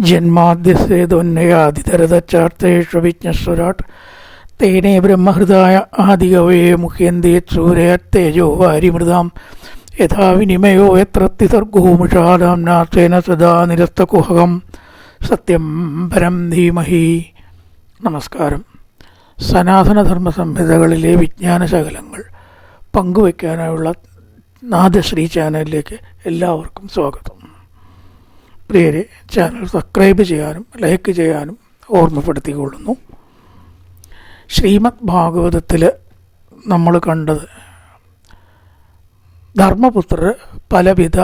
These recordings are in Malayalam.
ജന്മാദ്യസേതൊന്നയാതിതരതച്ചാർത്തേഷു വിജ്ഞസ്വരാട് തേനേ ബ്രഹ്മഹൃദായ ആദികവേ മുഹ്യന്തേ സൂരയത്തേജോ വാരിമൃതാം യഥാ വിനിമയോ യത്ര തിസർഗോമുഷാദാംനാഥേന സദാ നിരസ്തകുഹകം സത്യം പരം ധീമഹി. നമസ്കാരം. സനാതനധർമ്മ സംഹിതകളിലെ വിജ്ഞാനശകലങ്ങൾ പങ്കുവയ്ക്കാനായുള്ള നാദശ്രീ ചാനലിലേക്ക് എല്ലാവർക്കും സ്വാഗതം. പ്രിയരെ, ചാനൽ സബ്സ്ക്രൈബ് ചെയ്യാനും ലൈക്ക് ചെയ്യാനും ഓർമ്മപ്പെടുത്തിക്കൊള്ളുന്നു. ശ്രീമദ് ഭാഗവതത്തിൽ നമ്മൾ കണ്ടത് ധർമ്മപുത്രർ പലവിധ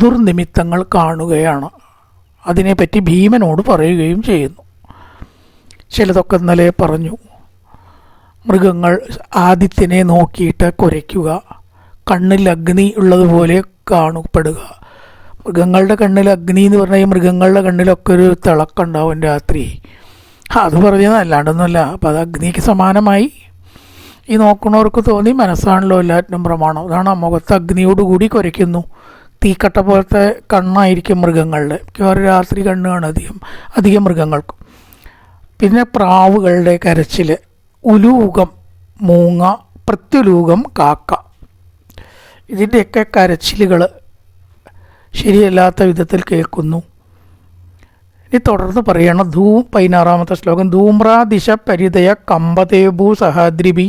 ദുർനിമിത്തങ്ങൾ കാണുകയാണ്. അതിനെപ്പറ്റി ഭീമനോട് പറയുകയും ചെയ്യുന്നു. ചിലതൊക്കെ ഇന്നലെ പറഞ്ഞു. മൃഗങ്ങൾ ആദിത്യനെ നോക്കിയിട്ട് കുരയ്ക്കുക, കണ്ണിൽ അഗ്നി ഉള്ളതുപോലെ കാണപ്പെടുക. മൃഗങ്ങളുടെ കണ്ണിൽ അഗ്നി എന്ന് പറഞ്ഞാൽ ഈ മൃഗങ്ങളുടെ കണ്ണിലൊക്കെ ഒരു തിളക്കുണ്ടാവും രാത്രി. അത് പറഞ്ഞത് അല്ലാണ്ടൊന്നുമല്ല. അപ്പം അത് അഗ്നിക്ക് സമാനമായി ഈ നോക്കുന്നവർക്ക് തോന്നി. മനസ്സാണല്ലോ എല്ലാറ്റിനും പ്രമാണം. അതാണ് ആ മുഖത്ത് അഗ്നിയോടുകൂടി കുരയ്ക്കുന്നു. തീക്കട്ട പോലത്തെ കണ്ണായിരിക്കും മൃഗങ്ങളുടെ. മിക്കവാറും രാത്രി കണ്ണ് കാണും അധികം മൃഗങ്ങൾക്കും. പിന്നെ പ്രാവുകളുടെ കരച്ചിൽ, ഉലൂകം മൂങ്ങ, പ്രത്യുലൂകം കാക്ക, ഇതിൻ്റെയൊക്കെ കരച്ചിലുകൾ ശരിയല്ലാത്ത വിധത്തിൽ കേൾക്കുന്നു. ഇനി തുടർന്ന് പറയണം. 16-ാമത്തെ ശ്ലോകം. ധൂമ്രാദിശ പരിതയ കമ്പതേഭൂ സഹാദ്രിഭി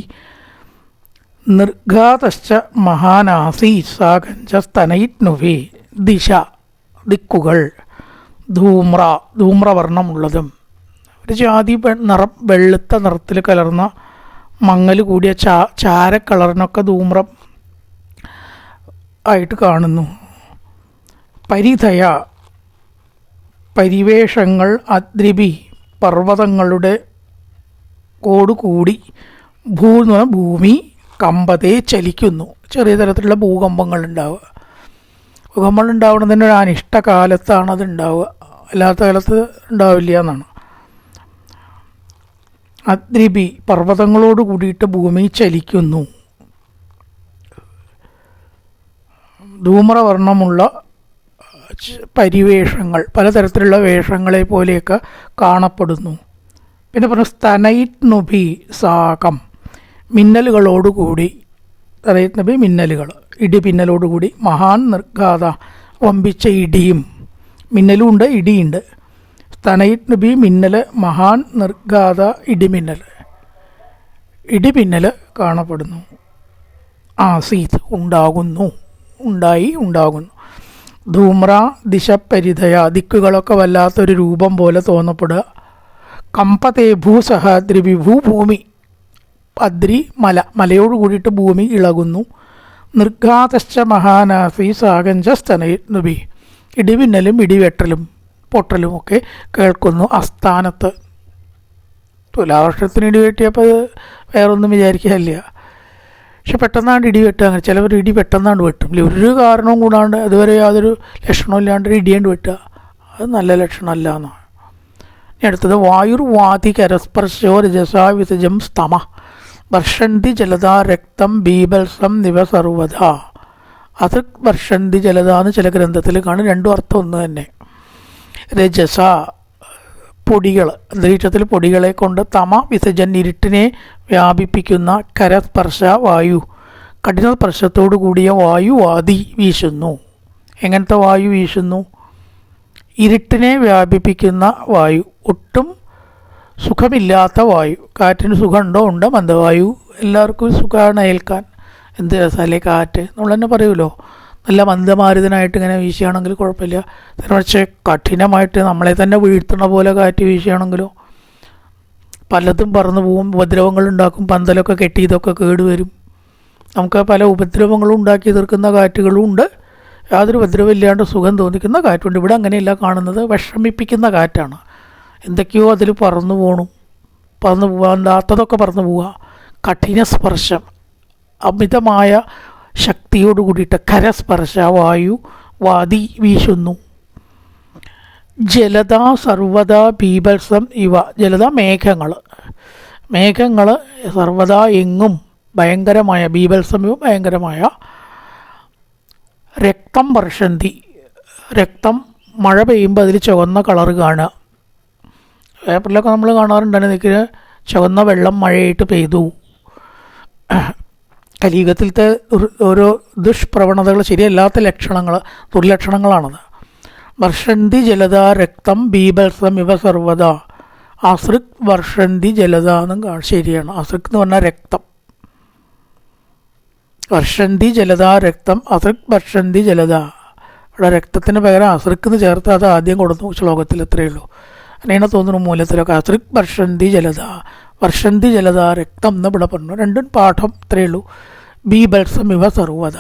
നിർഘാതശ്ച മഹാനാസീ സാഗഞ്ചസ്തനൈറ്റ്നുഭി. ദിശ ദിക്കുകൾ. ധൂമ്രവർണ്ണമുള്ളതും ഒരു ജാതി നിറം വെളുത്ത നിറത്തിൽ കലർന്ന മങ്ങൽ കൂടിയ ചാരക്കളറിനൊക്കെ ധൂമ്രം ആയിട്ട് കാണുന്നു. പരിധയ പരിവേഷങ്ങൾ, അദ്രിഭി പർവ്വതങ്ങളുടെ ഓടുകൂടി, ഭൂ എന്ന് പറഞ്ഞാൽ ഭൂമി, കമ്പത്തെ ചലിക്കുന്നു. ചെറിയ തരത്തിലുള്ള ഭൂകമ്പങ്ങൾ ഉണ്ടാവുക. ഭൂകമ്പങ്ങൾ ഉണ്ടാവുന്നതിന് ഒരു അനിഷ്ടകാലത്താണ് അത് ഉണ്ടാവുക, അല്ലാത്ത കാലത്ത് ഉണ്ടാവില്ല എന്നാണ്. അദ്രിഭി പർവ്വതങ്ങളോട് കൂടിയിട്ട് ഭൂമി ചലിക്കുന്നു. ധൂമ്രവർണ്ണമുള്ള പരിവേഷങ്ങൾ, പലതരത്തിലുള്ള വേഷങ്ങളെ പോലെയൊക്കെ കാണപ്പെടുന്നു. പിന്നെ പറഞ്ഞു സ്തനൈറ്റ്നുഭി സാകം, മിന്നലുകളോടുകൂടി. സ്തനൈറ്റ്നുഭി മിന്നലുകൾ, ഇടിമിന്നലോടുകൂടി. മഹാൻ നിർഘാത വമ്പിച്ച ഇടിയും. മിന്നലും ഉണ്ട്, ഇടിയുണ്ട്. സ്തനൈറ്റ്നുഭി മിന്നൽ, മഹാൻ നിർഘാത ഇടിമിന്നൽ. ഇടിമിന്നൽ കാണപ്പെടുന്നു. ആസീത് ഉണ്ടാകുന്നു, ഉണ്ടാകുന്നു. ധൂമ്ര ദിശ പരിധയ ദിക്കുകളൊക്കെ വല്ലാത്തൊരു രൂപം പോലെ തോന്നപ്പെടുക. കമ്പതേ ഭൂസഹാദ്രിഭി ഭൂമി, അദ്രി മലയോട് കൂടിയിട്ട് ഭൂമി ഇളകുന്നു. നിർഘാതശ്ച മഹാനാസി സാഗഞ്ച സ്തനൈറ്റ്നുഭി ഇടിമിന്നലും ഇടിവെട്ടലും പൊട്ടലും ഒക്കെ കേൾക്കുന്നു. അസ്ഥാനത്ത് തുലാവർഷത്തിന് ഇടിവെട്ടിയപ്പോൾ വേറൊന്നും വിചാരിക്കാനില്ല. പക്ഷെ പെട്ടെന്നാണ്ട് ഇടി വെട്ടുക. അങ്ങനെ ചിലവർ ഇടി പെട്ടെന്നാണ്ട് വെട്ടും. ഒരു കാരണവും കൂടാണ്ട് അതുവരെ യാതൊരു ലക്ഷണവും ഇല്ലാണ്ട് ഇടിയേണ്ട് വെട്ടുക. അത് നല്ല ലക്ഷണമല്ല എന്നാണ്. ഇനി അടുത്തത് വായുർവാതി കരസ്പർശോ രജസാ വിസജം സ്തമ വർഷന്തി ജലതാ രക്തം ബീഭത്സം നിവ സർവത. അത് വർഷന്തി ജലത എന്ന് ചില ഗ്രന്ഥത്തിൽ കാണും. രണ്ടും അർത്ഥം ഒന്ന് തന്നെ. രജസ പൊടികൾ, അന്തരീക്ഷത്തിൽ പൊടികളെ കൊണ്ട്. തമ വിസജൻ ഇരുട്ടിനെ വ്യാപിപ്പിക്കുന്ന. കരസ്പർശ വായു കഠിന സ്പർശത്തോടു കൂടിയ വായു വാതി വീശുന്നു. എങ്ങനത്തെ വായു വീശുന്നു? ഇരുട്ടിനെ വ്യാപിപ്പിക്കുന്ന വായു, ഒട്ടും സുഖമില്ലാത്ത വായു. കാറ്റിന് സുഖമുണ്ടോ? ഉണ്ട്. മന്ദവായു എല്ലാവർക്കും സുഖമാണ് ഏൽക്കാൻ. എന്ത് രസമല്ലേ കാറ്റ്, നമ്മൾ തന്നെ പറയുമല്ലോ. നല്ല മന്ദമാരുതനായിട്ട് ഇങ്ങനെ വീശുകയാണെങ്കിൽ കുഴപ്പമില്ല. പക്ഷേ കഠിനമായിട്ട് നമ്മളെ തന്നെ വീഴ്ത്തണ പോലെ കാറ്റ് വീശുകയാണെങ്കിലോ പലതും പറന്നു പോവും, ഉപദ്രവങ്ങൾ ഉണ്ടാക്കും. പന്തലൊക്കെ കെട്ടി ഇതൊക്കെ കേടുവരും. നമുക്ക് പല ഉപദ്രവങ്ങളും ഉണ്ടാക്കി തീർക്കുന്ന കാറ്റുകളും ഉണ്ട്. യാതൊരു ഉപദ്രവമില്ലാണ്ട് സുഖം തോന്നിക്കുന്ന കാറ്റുണ്ട്. ഇവിടെ അങ്ങനെയല്ല കാണുന്നത്. വിഷമിപ്പിക്കുന്ന കാറ്റാണ്. എന്തൊക്കെയോ അതിൽ പറന്നു പോകാത്തതൊക്കെ പറന്നു പോവുക. കഠിന സ്പർശം, അമിതമായ ശക്തിയോട് കൂടിയിട്ട് കരസ്പർശ വായു വാതി വീശുന്നു. ജലത സർവദാ ബീഭത്സം ഇവ. ജലത മേഘങ്ങൾ സർവദാ എങ്ങും ഭയങ്കരമായ, ബീഭത്സമയവും ഭയങ്കരമായ. രക്തം വർഷന്തി രക്തം മഴ പെയ്യുമ്പോൾ അതിൽ ചുവന്ന കളറ് കാണുക. പേപ്പറിലൊക്കെ നമ്മൾ കാണാറുണ്ടായിരുന്നു, നിൽക്കുന്ന ചുവന്ന വെള്ളം മഴയായിട്ട് പെയ്തു. കലിയുഗത്തിലത്തെ ഓരോ ദുഷ്പ്രവണതകൾ, ശരിയല്ലാത്ത ലക്ഷണങ്ങൾ, ദുർലക്ഷണങ്ങളാണത്. വർഷന്തി ജലത രക്തം ബീഭത്സം ഇവ സർവത. അസൃക് വർഷന്തി ജലത എന്നും ശരിയാണ്. അസൃക് എന്ന് പറഞ്ഞാൽ രക്തം. വർഷന്തി ജലത രക്തം അസൃക് വർഷന്തി ജലത. ഇവിടെ രക്തത്തിന് പകരം അസൃക് എന്ന് ചേർത്ത് അത് ആദ്യം കൊടുത്തു ശ്ലോകത്തിൽ. എത്രയേ ഉള്ളൂ. അങ്ങനെയാണ് തോന്നുന്നു മൂലത്തിലൊക്കെ. അസൃക് വർഷന്തി ജലത, വർഷന്തി ജലത രക്തം എന്ന് ഇവിടെ പറഞ്ഞു. രണ്ടും പാഠം ഇത്രയേ ഉള്ളൂ. ബീഭത്സം ഇവ സർവത.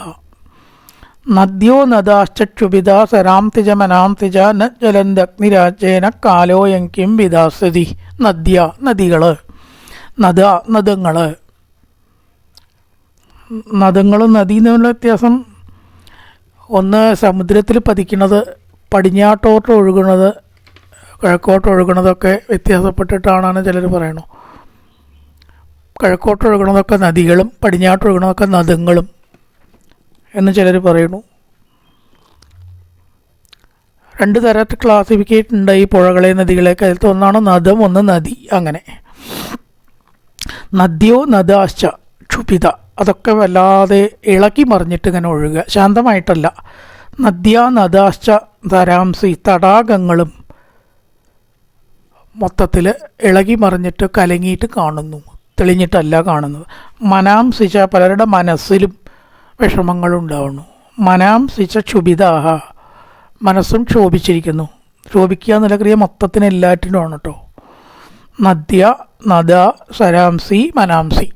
നദ്യോ നദാശ്ചുഭിത സരാം തിജ മനാം തിജ ന ജലന്തഗ്നിരാജേന കാലോ യങ്കിം വിദാസതി. നദ്യ നദികൾ, നദ നദങ്ങൾ. നദങ്ങളും നദി എന്നുള്ള വ്യത്യാസം, ഒന്ന് സമുദ്രത്തിൽ പതിക്കുന്നത്, പടിഞ്ഞാട്ടോട്ട് ഒഴുകുന്നത്, കിഴക്കോട്ട് ഒഴുകുന്നതൊക്കെ വ്യത്യാസപ്പെട്ടിട്ടാണെന്ന് ചിലർ പറയണു. കിഴക്കോട്ട് ഒഴുകുന്നതൊക്കെ നദികളും പടിഞ്ഞാട്ട് ഒഴുകുന്നതൊക്കെ നദങ്ങളും എന്ന് ചിലർ പറയുന്നു. രണ്ട് തരത്തിൽ ക്ലാസിഫിക്കേറ്റ് ഉണ്ട് ഈ പുഴകളെ നദികളെയൊക്കെ. അതിലത്തെ ഒന്നാണ് നദം, ഒന്ന് നദി. അങ്ങനെ നദ്യോ നദാശ്ച ക്ഷുഭിത, അതൊക്കെ വല്ലാതെ ഇളകി മറിഞ്ഞിട്ട് ഇങ്ങനെ ഒഴുകുക, ശാന്തമായിട്ടല്ല. നദ്യ നദാശ്ച ധരാംസി, തടാകങ്ങളും മൊത്തത്തിൽ ഇളകി മറിഞ്ഞിട്ട് കലങ്ങിയിട്ട് കാണുന്നു, തെളിഞ്ഞിട്ടല്ല കാണുന്നത്. മനാംസിച്ച, പലരുടെ മനസ്സിലും വിഷമങ്ങളുണ്ടാവുന്നു. മനാംസിച്ച ക്ഷുഭിതാഹ, മനസ്സും ക്ഷോഭിച്ചിരിക്കുന്നു. ക്ഷോഭിക്കുക എന്നുള്ള ക്രിയ മൊത്തത്തിന് എല്ലാറ്റിനുമാണ് കേട്ടോ. നദ്യ നദ സരാംസി മനാംസി,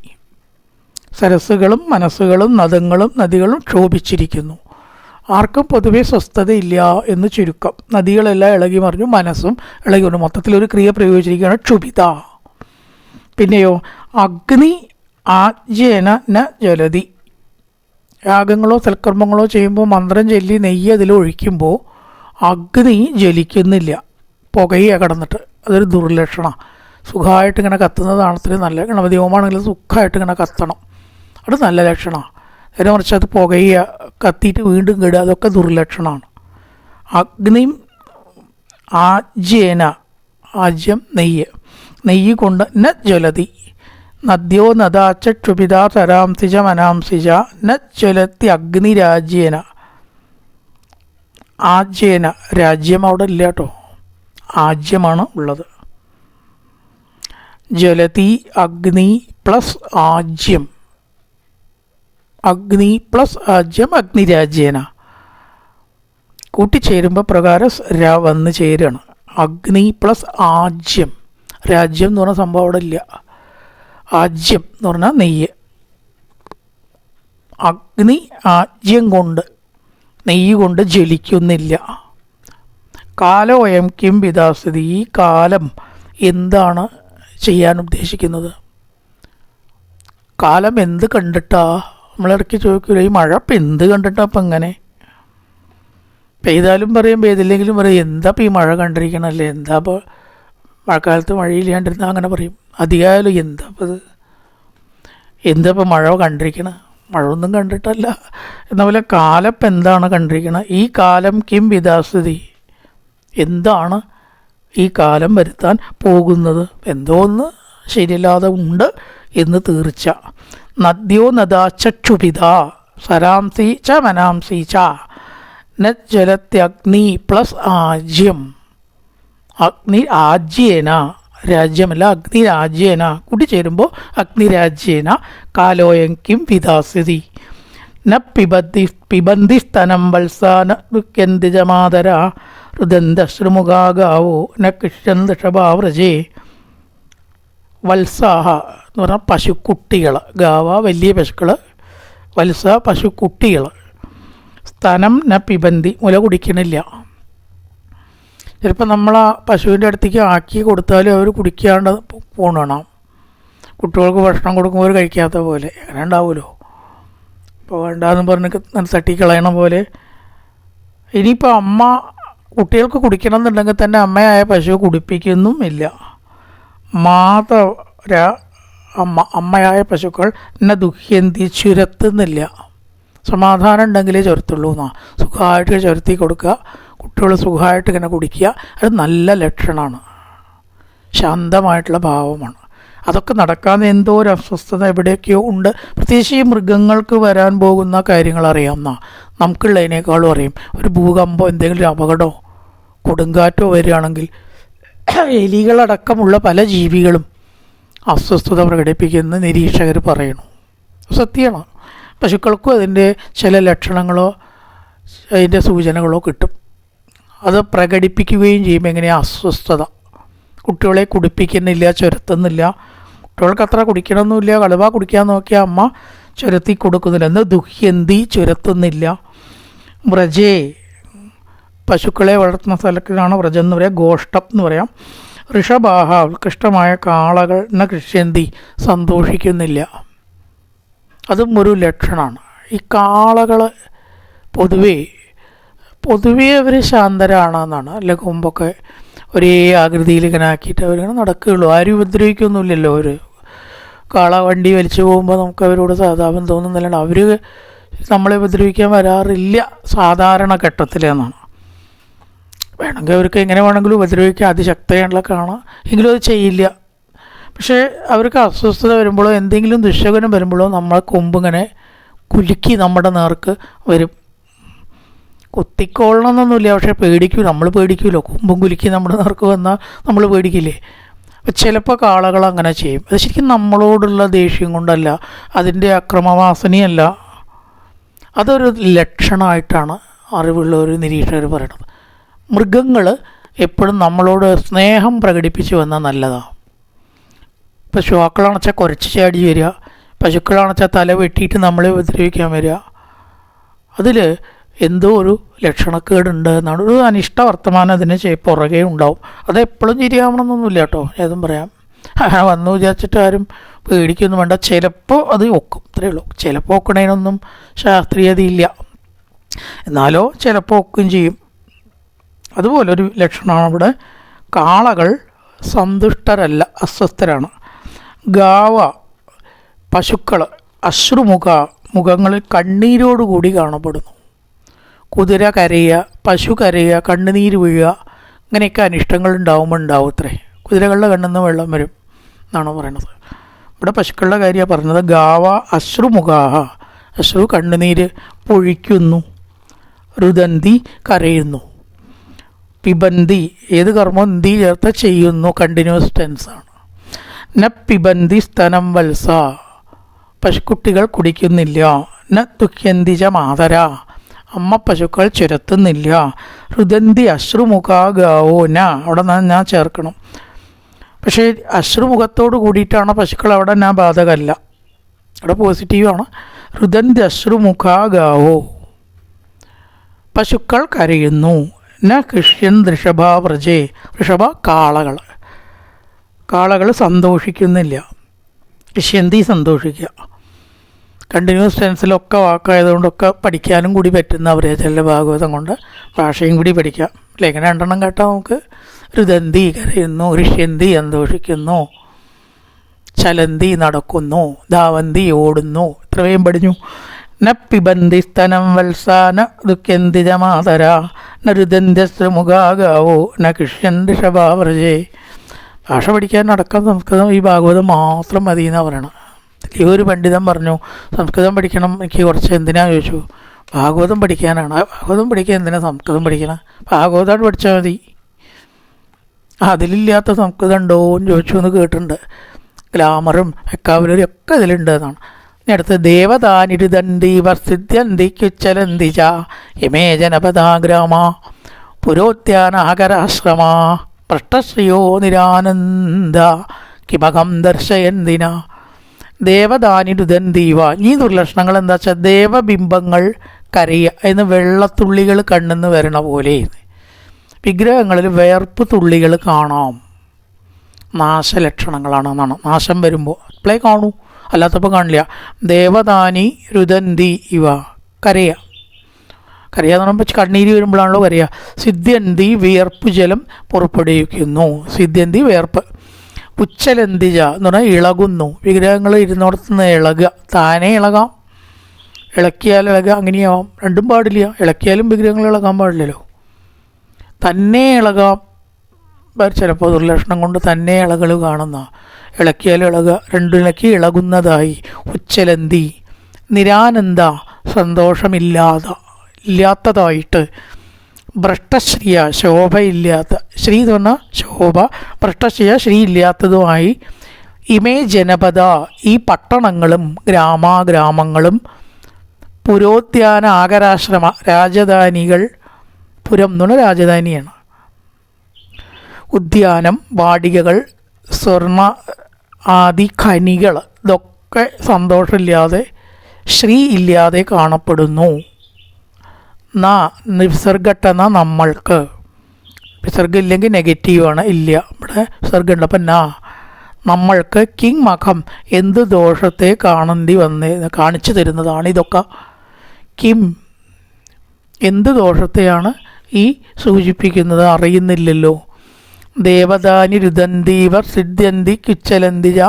സരസ്സുകളും മനസ്സുകളും നദങ്ങളും നദികളും ക്ഷോഭിച്ചിരിക്കുന്നു. ആർക്കും പൊതുവെ സ്വസ്ഥതയില്ല എന്ന് ചുരുക്കം. നദികളെല്ലാം ഇളകി മറിഞ്ഞു, മനസ്സും ഇളകി വന്നു. മൊത്തത്തിലൊരു ക്രിയ പ്രയോഗിച്ചിരിക്കുകയാണ് ക്ഷുഭിത. പിന്നെയോ അഗ്നി ആജ്യേന ന ജലതി. യാഗങ്ങളോ സൽക്കർമ്മങ്ങളോ ചെയ്യുമ്പോൾ മന്ത്രം ചൊല്ലി നെയ്യ് അതിൽ ഒഴിക്കുമ്പോൾ അഗ്നി ജ്വലിക്കുന്നില്ല, പുകയുക കിടന്നിട്ട്. അതൊരു ദുർലക്ഷണം. സുഖമായിട്ട് ഇങ്ങനെ കത്തുന്നതാണ് അത്ര നല്ല. ഗണപതി ഹോമാണെങ്കിലും സുഖമായിട്ട് ഇങ്ങനെ കത്തണം, അത് നല്ല ലക്ഷണമാണ്. നേരെ മറിച്ച് അത് പുകയുക, കത്തിയിട്ട് വീണ്ടും കെടുക, അതൊക്കെ ദുർലക്ഷണമാണ്. അഗ്നി ആജ്യേന, ആജ്യം നെയ്യ്, നെയ്യ് കൊണ്ട് ന ജ്വലതി. നദ്യോ നദാച്ച ക്ഷുഭിത തരാംസിജ മനാംസിജ ന ജ്വലത്തി അഗ്നിരാജ്യേന. ആജ്യേന, രാജ്യം അവിടെ ഇല്ല കേട്ടോ, ആജ്യമാണ് ഉള്ളത്. ജ്വലതി അഗ്നി പ്ലസ് ആജ്യം, അഗ്നി പ്ലസ് ആജ്യം അഗ്നിരാജ്യേന കൂട്ടിച്ചേരുമ്പോൾ പ്രകാരം വന്ന് ചേരുകയാണ്. അഗ്നി പ്ലസ് ആജ്യം, രാജ്യം എന്ന് പറഞ്ഞ സംഭവം അവിടെ ഇല്ല. ആജ്യം എന്ന് പറഞ്ഞാൽ നെയ്യ്. അഗ്നി ആജ്യം കൊണ്ട്, നെയ്യ് കൊണ്ട് ജ്വലിക്കുന്നില്ല. കാലോയം കിം വിദാസതി. ഈ കാലം എന്താണ് ചെയ്യാൻ ഉദ്ദേശിക്കുന്നത്? കാലം എന്ത് കണ്ടിട്ടാ? നമ്മളിടയ്ക്ക് ചോദിക്കൂല, ഈ മഴ ഇപ്പം എന്ത് കണ്ടിട്ടാ ഇപ്പം ഇങ്ങനെ? പെയ്താലും പറയും, പെയ്തില്ലെങ്കിലും പറയും, എന്താ ഇപ്പം ഈ മഴ കണ്ടിരിക്കണല്ലേ, എന്താ ഇപ്പോൾ മഴക്കാലത്ത് മഴയില്ലാണ്ടിരുന്നാൽ അങ്ങനെ പറയും. അധികമായാലും എന്താ ഇപ്പം ഇത്, എന്താ ഇപ്പം മഴ കണ്ടിരിക്കണം? മഴ ഒന്നും കണ്ടിട്ടല്ല. എന്ന പോലെ കാലം ഇപ്പം എന്താണ് കണ്ടിരിക്കണം? ഈ കാലം കിം വിദാസതി, എന്താണ് ഈ കാലം വരുത്താൻ പോകുന്നത്? എന്തോ ഒന്ന് ശരിയല്ലാതെ ഉണ്ട് എന്ന് തീർച്ച. നദ്യോ നദാക്ഷുഭിത സരാംസി ച മനാംസി ച ന ജലത്യഗ്നി പ്ലസ് ആജ്യം. അഗ്നി ആജ്യേന, രാജ്യമല്ല അഗ്നിരാജ്യേന കൂട്ടിച്ചേരുമ്പോൾ അഗ്നിരാജ്യേന കാലോയം കിം വിദാസ്യതി. ന പിബന്തി സ്തനം വത്സാന ദുഃഖന്തിജമാതര രുദന്തശ്രുമുഖാഗാവോ ന കൃഷ്യന്തഷഭാവ്രജേ. വത്സാഹ എന്ന് പറഞ്ഞാൽ പശുക്കുട്ടികൾ, ഗാവ വലിയ പശുക്കൾ, വത്സ പശുക്കുട്ടികൾ. സ്തനം ന പിബന്തി, മുല കുടിക്കണില്ല. ചിലപ്പോൾ നമ്മൾ ആ പശുവിൻ്റെ അടുത്തേക്ക് ആക്കി കൊടുത്താലും അവർ കുടിക്കാണ്ട് പോകണം. കുട്ടികൾക്ക് ഭക്ഷണം കൊടുക്കുമ്പോൾ അവർ കഴിക്കാത്ത പോലെ അങ്ങനെ ഉണ്ടാവുമല്ലോ. ഇപ്പോൾ വേണ്ടാന്ന് പറഞ്ഞ് തട്ടിക്കളയണ പോലെ. ഇനിയിപ്പോൾ അമ്മ കുട്ടികൾക്ക് കുടിക്കണം എന്നുണ്ടെങ്കിൽ തന്നെ അമ്മയായ പശു കുടിപ്പിക്കുന്നുമില്ല. അമ്മയായ പശുക്കൾ എന്നെ ദുഃഖ്യന്തി, ചുരത്തുന്നില്ല. സമാധാനം ഉണ്ടെങ്കിലേ ചുരത്തുള്ളൂ എന്നാ. സുഖമായിട്ട് ചുരത്തി കൊടുക്കുക, കുട്ടികൾ സുഖമായിട്ട് ഇങ്ങനെ കുടിക്കുക, അത് നല്ല ലക്ഷണമാണ്, ശാന്തമായിട്ടുള്ള ഭാവമാണ്. അതൊക്കെ നടക്കാതെ എന്തോ ഒരു അസ്വസ്ഥത എവിടെയൊക്കെയോ ഉണ്ട്. പ്രത്യേകിച്ച് ഈ മൃഗങ്ങൾക്ക് വരാൻ പോകുന്ന കാര്യങ്ങൾ അറിയാമെന്നാ നമുക്കുള്ളതിനേക്കാളും അറിയും. ഒരു ഭൂകമ്പോ എന്തെങ്കിലും ഒരു അപകടമോ കൊടുങ്കാറ്റോ വരികയാണെങ്കിൽ എലികളടക്കമുള്ള പല ജീവികളും അസ്വസ്ഥത പ്രകടിപ്പിക്കുന്ന നിരീക്ഷകർ പറയണു. സത്യമാണ്. പശുക്കൾക്കും അതിൻ്റെ ചില ലക്ഷണങ്ങളോ അതിൻ്റെ സൂചനകളോ കിട്ടും. അത് പ്രകടിപ്പിക്കുകയും ചെയ്യും. എങ്ങനെയാണ് അസ്വസ്ഥത? കുട്ടികളെ കുടിപ്പിക്കുന്നില്ല, ചുരത്തുന്നില്ല. കുട്ടികൾക്ക് അത്ര കുടിക്കണമെന്നില്ല. കളുവ കുടിക്കാൻ നോക്കിയ അമ്മ ചുരത്തി കൊടുക്കുന്നില്ല. എന്ന് ദുഹ്യന്തി, ചുരത്തുന്നില്ല. വ്രജേ, പശുക്കളെ വളർത്തുന്ന സ്ഥലത്തിനാണ് വ്രജം എന്ന് പറയാം, ഗോഷ്ടം എന്ന് പറയാം. ഋഷഭാഹ, ഉത്കൃഷ്ടമായ കാളകൾ എന്ന കൃഷ്യന്തി, സന്തോഷിക്കുന്നില്ല. അതും ഒരു ലക്ഷണമാണ്. ഈ കാളകൾ പൊതുവേ അവർ ശാന്തരാണെന്നാണ്. അല്ലെ, കൊമ്പൊക്കെ ഒരേ ആകൃതിയിൽ ഇങ്ങനെ ആക്കിയിട്ട് അവരിങ്ങനെ നടക്കുകയുള്ളൂ. ആരും ഉപദ്രവിക്കൊന്നുമില്ലല്ലോ. അവർ കാള വണ്ടി വലിച്ചു പോകുമ്പോൾ നമുക്ക് അവരോട് സഹതാപം തോന്നുന്നില്ല. അവർ നമ്മളെ ഉപദ്രവിക്കാൻ വരാറില്ല സാധാരണ ഘട്ടത്തിലെന്നാണ്. വേണമെങ്കിൽ അവർക്ക് എങ്ങനെ വേണമെങ്കിലും ഉപദ്രവിക്കാൻ അതിശക്തമായിട്ടുള്ള കാണാം, എങ്കിലും അത് ചെയ്യില്ല. പക്ഷേ അവർക്ക് അസ്വസ്ഥത വരുമ്പോഴോ എന്തെങ്കിലും ദുശ്ശകുനം വരുമ്പോഴോ നമ്മളെ കൊമ്പിങ്ങനെ കുലുക്കി നമ്മുടെ നേർക്ക് വരും. കുത്തിക്കൊള്ളണമെന്നൊന്നുമില്ല, പക്ഷേ പേടിക്കും. നമ്മൾ പേടിക്കുമല്ലോ. കൊമ്പും കുലുക്കി നമ്മുടെ നേർക്ക് വന്നാൽ നമ്മൾ പേടിക്കില്ലേ? അപ്പം ചിലപ്പോൾ കാളകൾ അങ്ങനെ ചെയ്യും. അത് ശരിക്കും നമ്മളോടുള്ള ദേഷ്യം കൊണ്ടല്ല, അതിൻ്റെ അക്രമവാസനയല്ല, അതൊരു ലക്ഷണമായിട്ടാണ് അറിവുള്ള ഒരു നിരീക്ഷകർ പറയണത്. മൃഗങ്ങൾ എപ്പോഴും നമ്മളോട് സ്നേഹം പ്രകടിപ്പിച്ച് വന്നാൽ നല്ലതാണ്. പശുക്കളാണെച്ചാൽ കുരച്ച് ചാടി വരിക, പശുക്കളാണെച്ചാൽ തല വെട്ടിയിട്ട് നമ്മളെ ഉപദ്രവിക്കാൻ വരിക, അതിൽ എന്തോ ഒരു ലക്ഷണക്കേടുണ്ട് എന്നാണ്. ഒരു അനിഷ്ട വർത്തമാനം അതിന് പുറകെ ഉണ്ടാവും. അതെപ്പോഴും ശരിയാവണമെന്നൊന്നുമില്ല കേട്ടോ, ഏതും പറയാം. വന്നു വിചാരിച്ചിട്ട് ആരും പേടിക്കൊന്നും വേണ്ട. ചിലപ്പോൾ അത് ഒക്കും, ഇത്രയേ ഉള്ളൂ. ചിലപ്പോൾ ഒക്കണേനൊന്നും ശാസ്ത്രീയതയില്ല, എന്നാലോ ചിലപ്പോൾ ഒക്കും ചെയ്യും. അതുപോലൊരു ലക്ഷണമാണ് ഇവിടെ. കാളകൾ സന്തുഷ്ടരല്ല, അസ്വസ്ഥരാണ്. ഗാവ, പശുക്കൾ അശ്രുമുഖ, മുഖങ്ങളിൽ കണ്ണീരോടുകൂടി കാണപ്പെടുന്നു. കുതിര കരയുക, പശു കരയുക, കണ്ണുനീര് വീഴുക, ഇങ്ങനെയൊക്കെ അനിഷ്ടങ്ങൾ ഉണ്ടാവുമ്പോൾ ഉണ്ടാവും അത്രേ. കുതിരകളുടെ കണ്ണിൽ നിന്ന് വെള്ളം വരും എന്നാണ് പറയണത്. ഇവിടെ പശുക്കളുടെ കാര്യമാണ് പറഞ്ഞത്. ഗാവ അശ്രുമുഖാഹ, അശ്രു കണ്ണുനീര് പൊഴിക്കുന്നു. രുദന്തി, കരയുന്നു. പിബന്തി, ഏത് കർമ്മം എന്തി ചേർത്ത ചെയ്യുന്നു, കണ്ടിന്യൂസ് ടെൻസാണ്. ന പിബന്തി സ്തനം വത്സ, പശുക്കുട്ടികൾ കുടിക്കുന്നില്ല. ന തുഹ്യന്തിച്ച മാതര, അമ്മ പശുക്കൾ ചുരത്തുന്നില്ല. രുദന്തി അശ്രുമുഖ ഗാവോ ന, അവിടെ ഞാൻ ചേർക്കണം. പക്ഷേ അശ്രുമുഖത്തോട് കൂടിയിട്ടാണ് പശുക്കൾ, അവിടെ ഞാൻ ബാധകമല്ല, അവിടെ പോസിറ്റീവാണ്. രുദന്തി അശ്രുമുഖ ഗാവോ, പശുക്കൾ കരയുന്നു. ന കൃഷ്യൻ ഋഷഭ വ്രജേ, ഋഷഭ കാളകൾ സന്തോഷിക്കുന്നില്ല. കൃഷ്യന്തി, സന്തോഷിക്കുക. കണ്ടിന്യൂസ് ടെൻസിലൊക്കെ വാക്കായതുകൊണ്ടൊക്കെ പഠിക്കാനും കൂടി പറ്റുന്നവരെ ചില ഭാഗവതം കൊണ്ട് ഭാഷയും കൂടി പഠിക്കാം. അല്ലെ, ഇങ്ങനെ രണ്ടെണ്ണം കേട്ടാൽ നമുക്ക് രുദന്തി കരയുന്നു, ഋഷ്യന്തി സന്തോഷിക്കുന്നു, ചലന്തി നടക്കുന്നു, ധാവന്തി ഓടുന്നു. ഇത്രയും പഠിഞ്ഞു. ന പിബന്തി സ്തനം വത്സാന ദുഃഖന്തി ജമാതര ന രുദന്ത്യശ്രമുഖാഗാവോ ന കൃഷ്യൻ ഋഷഭാവ്രജേ. ഭാഷ പഠിക്കാൻ നടക്കാൻ സംസ്കൃതം ഈ ഭാഗവതം മാത്രം മതി എന്നാണ് പറയണം. ഈ ഒരു പണ്ഡിതൻ പറഞ്ഞു, സംസ്കൃതം പഠിക്കണം എനിക്ക് കുറച്ച്. എന്തിനാണ് ചോദിച്ചു. ഭാഗവതം പഠിക്കാനാണ്. ഭാഗവതം പഠിക്കാൻ എന്തിനാണ് സംസ്കൃതം പഠിക്കണം? ഭാഗവതമായിട്ട് പഠിച്ചാൽ മതി. അതിലില്ലാത്ത സംസ്കൃതം ഉണ്ടോ എന്ന് ചോദിച്ചു എന്ന് കേട്ടിട്ടുണ്ട്. ഗ്ലാമറും വെക്കാബുലറിയും ഒക്കെ ഇതിലുണ്ട് എന്നാണ്. ഇനി അടുത്ത് ദേവതാനിരുദന്തി വർസിദ്ധ്യന്തി ക്യുച്ചലന്തി ച യമേ ജനപദാഗ്രാമ പുരോത്യാനാകരാശ്രമ പൃഷ്ടശ്രിയോ നിരാനന്ദ കിമകം ദർശയന്തിന. ദേവതാനിരുദന്തീവ, ഈ ദുർലക്ഷണങ്ങൾ എന്താ വെച്ചാൽ ദേവബിംബങ്ങൾ കരയുക എന്ന് വെള്ളത്തുള്ളികൾ കണ്ണെന്ന് വരണ പോലെ. വിഗ്രഹങ്ങളിൽ വേർപ്പ് തുള്ളികൾ കാണാം. നാശലക്ഷണങ്ങളാണെന്നാണ്. നാശം വരുമ്പോൾ അപ്പോഴേ കാണൂ, അല്ലാത്തപ്പോൾ കാണില്ല. ദേവതാനി രുദന്തി ഇവ, കരയാന്ന് പറയുമ്പോൾ കണ്ണീര് വരുമ്പോഴാണല്ലോ കരയുക. സിദ്ധ്യന്തി, വിയർപ്പ് ജലം പുറപ്പെടുവിക്കുന്നു. സിദ്ധ്യന്തി വിയർപ്പ്. ഉച്ചലന്തിജ എന്ന് പറഞ്ഞാൽ ഇളകുന്നു. വിഗ്രഹങ്ങൾ ഇരുന്നിടത്തുനിന്ന് ഇളകുക, താനേ ഇളകാം, ഇളക്കിയാൽ ഇളകുക, അങ്ങനെയാവാം. രണ്ടും പാടില്ല. ഇളക്കിയാലും വിഗ്രഹങ്ങൾ ഇളകാൻ പാടില്ലല്ലോ. തന്നെ ഇളകാം. ചിലപ്പോൾ ദുർലക്ഷണം കൊണ്ട് തന്നെ ഇളകൾ കാണുന്ന, ഇളക്കിയാൽ ഇളകുക, രണ്ടിളക്കി ഇളകുന്നതായി. ഉച്ചലന്തി നിരാനന്ദ ഇല്ലാത്തതായിട്ട്. ഭ്രഷ്ടശ്രിയ ശോഭയില്ലാത്ത, ശ്രീ എന്ന് പറഞ്ഞാൽ ശോഭ, ഭ്രഷ്ടശ്രിയ ശ്രീ ഇല്ലാത്തതുമായി. ഇമേ ജനപദ ഈ പട്ടണങ്ങളും ഗ്രാമങ്ങളും പുരോദ്യാന ആകരാശ്രമ രാജധാനികൾ. പുരം എന്ന് പറഞ്ഞാൽ രാജധാനിയാണ്. ഉദ്യാനം വാടികകൾ സ്വർണ ആദി ഖനികൾ ഇതൊക്കെ സന്തോഷമില്ലാതെ ശ്രീ ഇല്ലാതെ കാണപ്പെടുന്നു. വിസർഗട്ടെന്ന നമ്മൾക്ക്, വിസർഗം ഇല്ലെങ്കിൽ നെഗറ്റീവാണ്, ഇല്ല. ഇവിടെ വിസർഗമുണ്ട്. അപ്പം നമ്മൾക്ക് കിങ് മഖം എന്ത് ദോഷത്തെ കാണിച്ചു തരുന്നതാണ് ഇതൊക്കെ. കിം എന്ത് ദോഷത്തെയാണ് ഈ സൂചിപ്പിക്കുന്നത് അറിയുന്നില്ലല്ലോ. ദേവതാനി രുദന്തീവർ സിദ്ധ്യന്തി കുച്ചലന്തിജ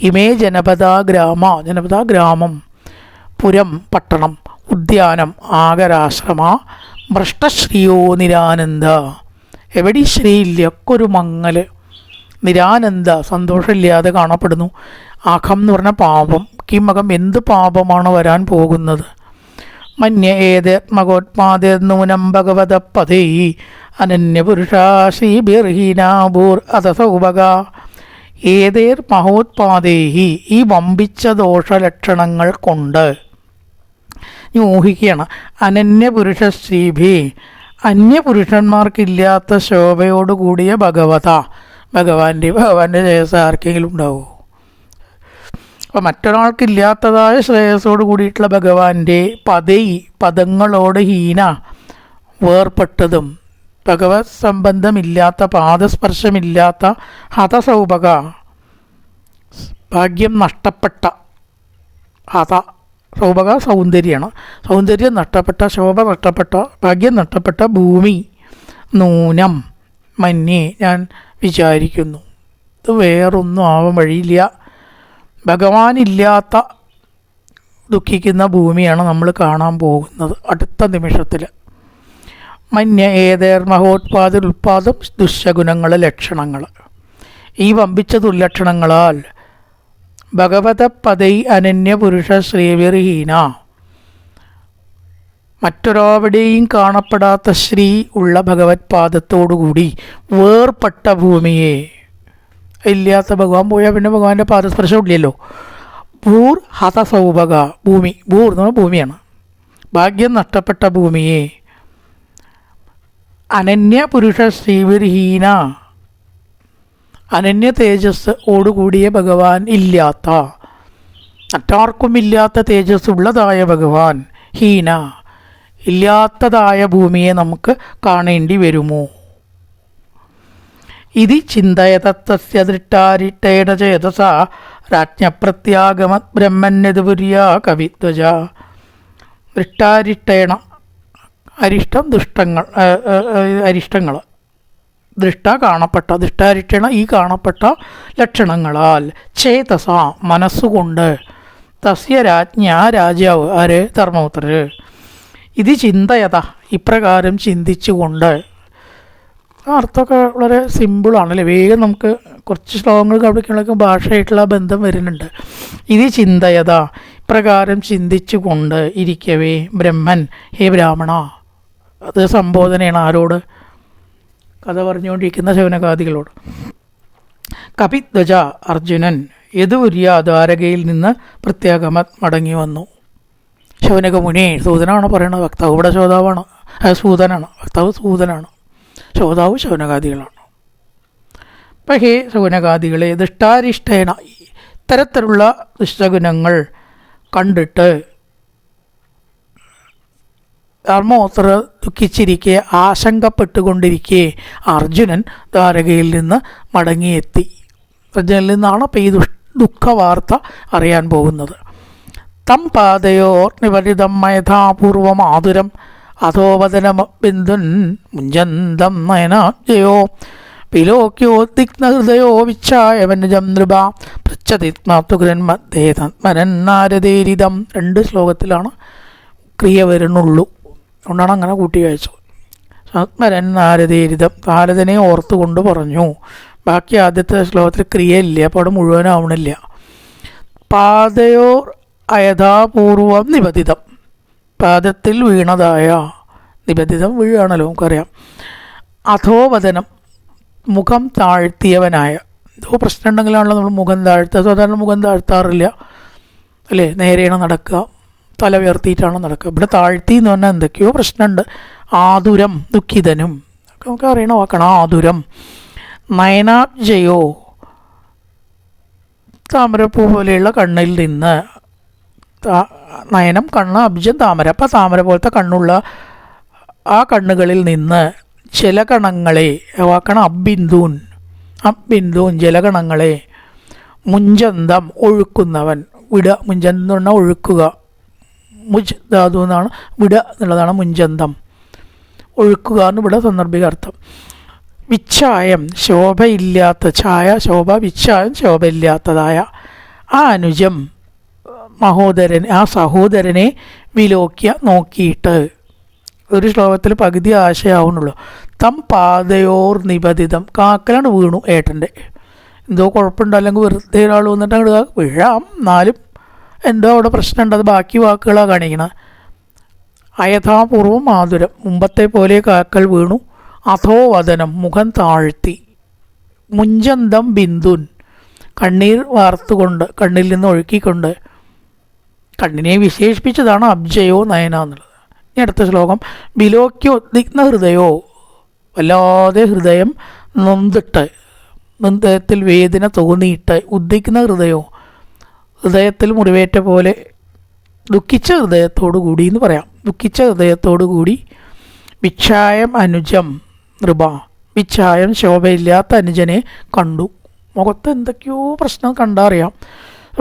ഇമേ ജനപദാഗ്രാമം, പുരം പട്ടണം, ഉദ്യാനം ആകരാശ്രമ, ഭ്രഷ്ടശ്രീയോ നിരാനന്ദ എവിടെ ശ്രീയില്ല, ഒക്കെ ഒരു മങ്ങൽ, നിരാനന്ദ സന്തോഷമില്ലാതെ കാണപ്പെടുന്നു. അഖം എന്ന് പറഞ്ഞ പാപം. കിമകം എന്ത് പാപമാണ് വരാൻ പോകുന്നത്. മന്യ ഏതേത്മകോത്മാതേർനൂനം ഭഗവത പദേ അനന്യപുരുഷാ ശ്രീബിർഹീനാഭൂർ അതസൗഭക. ഏതേർ മഹോത്പാദേഹി ഈ വമ്പിച്ച ദോഷലക്ഷണങ്ങൾ കൊണ്ട് ഊഹിക്കുകയാണ്. അനന്യപുരുഷ ശ്രീഭി അന്യപുരുഷന്മാർക്കില്ലാത്ത ശോഭയോടുകൂടിയ ഭഗവാന്റെ ശ്രേയസ് ആർക്കെങ്കിലും ഉണ്ടാവുമോ? അപ്പോൾ മറ്റൊരാൾക്കില്ലാത്തതായ ശ്രേയസ്സോട് കൂടിയിട്ടുള്ള ഭഗവാന്റെ പദങ്ങളോട് ഹീന വേർപ്പെട്ടതും ഭഗവത് സംബന്ധമില്ലാത്ത പാദസ്പർശമില്ലാത്ത ഹതസൗഭക ഭാഗ്യം നഷ്ടപ്പെട്ട, സൗഭക സൗന്ദര്യമാണ്, സൗന്ദര്യം നഷ്ടപ്പെട്ട, ശോഭ നഷ്ടപ്പെട്ട, ഭാഗ്യം നഷ്ടപ്പെട്ട ഭൂമി. നൂനം മന്യേ ഞാൻ വിചാരിക്കുന്നു, ഇത് വേറൊന്നും ആവാൻ വഴിയില്ല. ഭഗവാനില്ലാത്ത ദുഃഖിക്കുന്ന ഭൂമിയാണ് നമ്മൾ കാണാൻ പോകുന്നത് അടുത്ത നിമിഷത്തിൽ. മന്യ ഏതേർ മഹോത്പാദം ദുശഗുണങ്ങൾ ലക്ഷണങ്ങൾ. ഈ വമ്പിച്ച ദുർലക്ഷണങ്ങളാൽ ഭഗവത പദൈ അനന്യപുരുഷ ശ്രീവിർഹീന മറ്റൊരാവിടെയും കാണപ്പെടാത്ത ശ്രീ ഉള്ള ഭഗവത് പാദത്തോടുകൂടി വേർപ്പെട്ട ഭൂമിയെ, ഇല്ലാത്ത ഭഗവാൻ പോയാൽ പിന്നെ ഭഗവാന്റെ പാദസ്പർശം ഇല്ലല്ലോ. ഭൂർ ഹതസൗഭക ഭൂമി, ഭൂർ എന്ന് പറഞ്ഞാൽ ഭൂമിയാണ്. ഭാഗ്യം നഷ്ടപ്പെട്ട ഭൂമിയെ അനന്യപുരുഷ ശ്രീവിർഹീന അനന്യ തേജസ് ഓടുകൂടിയ ഭഗവാൻ ഇല്ലാത്ത, മറ്റാർക്കുമില്ലാത്ത തേജസ് ഉള്ളതായ ഭഗവാൻ ഹീന ഇല്ലാത്തതായ ഭൂമിയെ നമുക്ക് കാണേണ്ടി വരുമോ? ഇതി ചിന്തയതസ്യ ദൃഷ്ടാരിഷ്ടേന ചേതസ രാജ്ഞപ്രത്യാഗമത് ബ്രഹ്മന്യതുപുര്യ കവിധ്വജ. ദൃഷ്ടാരിഷ്ടേണ അരിഷ്ടം അരിഷ്ടങ്ങൾ ദൃഷ്ട കാണപ്പെട്ട, ദൃഷ്ടാരിഷ്ടേണ ഈ കാണപ്പെട്ട ലക്ഷണങ്ങളാൽ ചേതസ മനസ്സുകൊണ്ട് തസ്യ രാജാവ് ആര് ധർമ്മപുത്രര് ഇത് ചിന്തയത ഇപ്രകാരം ചിന്തിച്ചുകൊണ്ട്. അർത്ഥമൊക്കെ വളരെ സിമ്പിളാണല്ലേ, വേഗം നമുക്ക് കുറച്ച് ശ്ലോകങ്ങൾ കവിടിക്കുമ്പോഴേക്ക് ഭാഷയായിട്ടുള്ള ബന്ധം വരുന്നുണ്ട്. ഇത് ചിന്തയത ഇപ്രകാരം ചിന്തിച്ചുകൊണ്ട് ഇരിക്കവേ ബ്രഹ്മൻ ഹേ ബ്രാഹ്മണ, അത് സംബോധനയാണ് ആരോട്? കഥ പറഞ്ഞുകൊണ്ടിരിക്കുന്ന ശൗനകാദികളോട്. കപിധ്വജ അർജുനൻ യദുര്യ ദ്വാരകയിൽ നിന്ന് പ്രത്യാഗമത് മടങ്ങി വന്നു. ശൗനകമുനി, സൂതനാണ് പറയണത്, വക്താവ് ഇവിടെ ശ്രോതാവാണ്, സൂതനാണ്, വക്താവ് സൂതനാണ്, ശ്രോതാവ് ശൗനകാദികളാണ്. അപ്പം ഹേ ശൗനകാദികളെ ദൃഷ്ടാരിഷ്ടേണ ഇത്തരത്തിലുള്ള ദുഷ്ടഗുണങ്ങൾ കണ്ടിട്ട് ധർമ്മോത്ര ദുഃഖിച്ചിരിക്കെ ആശങ്കപ്പെട്ടുകൊണ്ടിരിക്കെ അർജുനൻ ദ്വാരകയിൽ നിന്ന് മടങ്ങിയെത്തി. അർജുനിൽ നിന്നാണ് അപ്പോൾ ഈ ദുഃഖവാർത്ത അറിയാൻ പോകുന്നത്. തം പാതയോർ നിവരിതം മയഥാപൂർവമാതുരം അധോവദനബിന്ദുൻ മുഞ്ചന്തം നയനാജയോ വിലോക്യോദ്ദിഗ്നഹൃദയോ വിച്ഛായവനുജം നൃപ പൃച്ഛതിത്മാതുഗ്രൻ മദ്ദേതന്മരന്നാരതേരിതം. 2 ശ്ലോകത്തിലാണ് ക്രിയ വരുന്നുള്ളൂ, അതുകൊണ്ടാണ് അങ്ങനെ കൂട്ടി വായിച്ചത്. സ്മരൻ നാരദീരിതം, നാരദനെ ഓർത്തുകൊണ്ട് പറഞ്ഞു. ബാക്കി ആദ്യത്തെ ശ്ലോകത്തിൽ ക്രിയയില്ല, അപ്പോൾ അവിടെ മുഴുവനാവണില്ല. പാദയോർ അയഥാപൂർവം നിബദിതം, പാദത്തിൽ വീണതായ, നിബദിതം വീഴാണല്ലോ നമുക്കറിയാം. അധോവദനം, മുഖം താഴ്ത്തിയവനായ. എന്തോ പ്രശ്നം ഉണ്ടെങ്കിലാണല്ലോ നമ്മൾ മുഖം താഴ്ത്തുക. സാധാരണ മുഖം താഴ്ത്താറില്ല അല്ലേ, നേരെയാണ് നടക്കുക, തല ഉയർത്തിയിട്ടാണ് നടക്കുക. ഇവിടെ താഴ്ത്തി എന്ന് പറഞ്ഞാൽ എന്തൊക്കെയോ പ്രശ്നമുണ്ട്. ആതുരം, ദുഃഖിതനും ഒക്കെ നമുക്ക് അറിയണ വാക്കണം. ആതുരം. നയനാബ്ജയോ, താമരപ്പൂ പോലെയുള്ള കണ്ണിൽ നിന്ന്, നയനം കണ്ണ്, അബ്ജം താമര, അപ്പം താമര പോലത്തെ കണ്ണുള്ള ആ കണ്ണുകളിൽ നിന്ന് ജലകണങ്ങളെ, വാക്കണം അബിന്ദൂൻ, അബിന്ദൂൻ ജലകണങ്ങളെ, മുഞ്ചന്തം ഒഴുക്കുന്നവൻ, വിട, മുഞ്ചന്തം എന്ന് പറഞ്ഞാൽ ഒഴുക്കുക, മുജ് ധാതു എന്നാണ്, വിട എന്നുള്ളതാണ് മുഞ്ചന്തം, ഒഴുക്കുക എന്ന് ഇവിടെ സന്ദർഭിക അർത്ഥം. വിച്ഛായം, ശോഭയില്ലാത്ത, ഛായ ശോഭ, വിച്ഛായം ശോഭയില്ലാത്തതായ ആ അനുജം മഹോദരൻ, ആ സഹോദരനെ വിലോക്യ നോക്കിയിട്ട്. ഒരു ശ്ലോകത്തിൽ പകുതി ആശയാവുന്നുള്ളൂ. തം പാതയോർ നിബദിതം, കാക്കലാണ് വീണു ഏട്ടൻ്റെ. എന്തോ കുഴപ്പമുണ്ടോ, അല്ലെങ്കിൽ വെറുതെ ഒരാൾ വന്നിട്ട് അങ്ങോട്ട് വീഴാം, എന്നാലും എന്തോ അവിടെ പ്രശ്നമുണ്ട്. അത് ബാക്കി വാക്കുകളാണ് കാണിക്കുന്നത്. അയഥാപൂർവം ആതുരം, മുമ്പത്തെ പോലെ കാക്കൽ വീണു. അധോ വദനം, മുഖം താഴ്ത്തി. മുഞ്ചന്തം ബിന്ദുൻ, കണ്ണീർ വാർത്തുകൊണ്ട്, കണ്ണിൽ നിന്ന് ഒഴുക്കിക്കൊണ്ട്. കണ്ണിനെ വിശേഷിപ്പിച്ചതാണ് അബ്ജയോ നയന എന്നുള്ളത്. ഇനി അടുത്ത ശ്ലോകം. ബിലോക്യോ ഉദ്വിഗ്ന ഹൃദയോ, വല്ലാതെ ഹൃദയം നൊന്തിട്ട്, ഹൃദയത്തിൽ വേദന തോന്നിയിട്ട്. ഉദ്വിഗ്ന ഹൃദയോ, ഹൃദയത്തിൽ മുറിവേറ്റ പോലെ, ദുഃഖിച്ച ഹൃദയത്തോടു കൂടി എന്ന് പറയാം. ദുഃഖിച്ച ഹൃദയത്തോടു കൂടി. വിച്ഛായം അനുജം നൃപ, വിച്ഛായം ശോഭയില്ലാത്ത അനുജനെ കണ്ടു. മുഖത്ത് എന്തൊക്കെയോ പ്രശ്നം കണ്ടറിയാം.